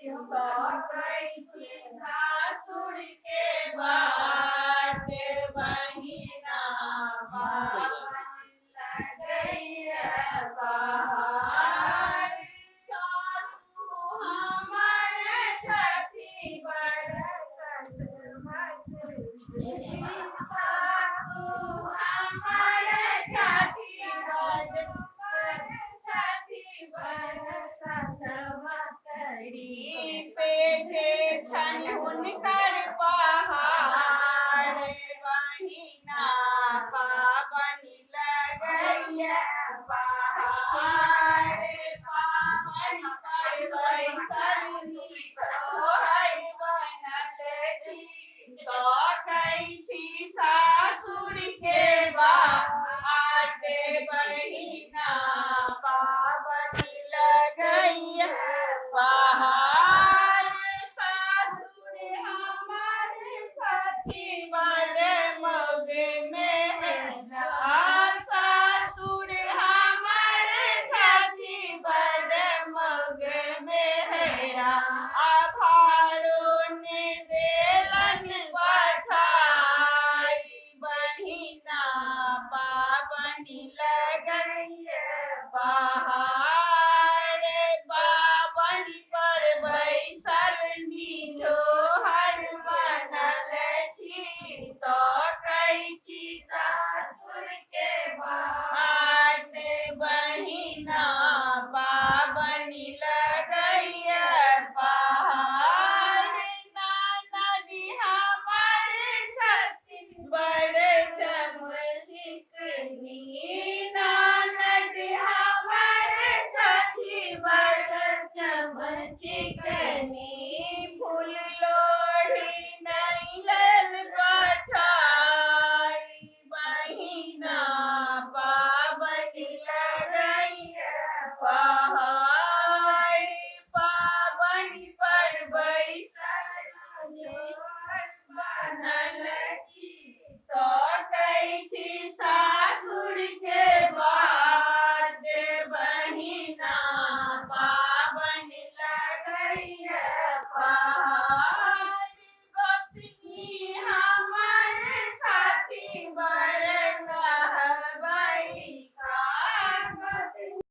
कहै सासुर के बाट बहिना लगैया पहाड़ सासु हमर छथि बड़ कसमत सासु हमर छथि बड़ कसमत पेटे छनि हुनकर पहाड़ बहिना पाबन लगैया पहाड़ पाबन पर बैसल तोहर बनल छी कहै छी सासुर के बाट बहिना पाबन लगैया पहाड़ सासुर हमर छथि बड़ मग मेहरा सासुर हमर छथि बड़ मग मेहरा आभारो ने देलन पठाई बहिना पाबन लगैया पहाड़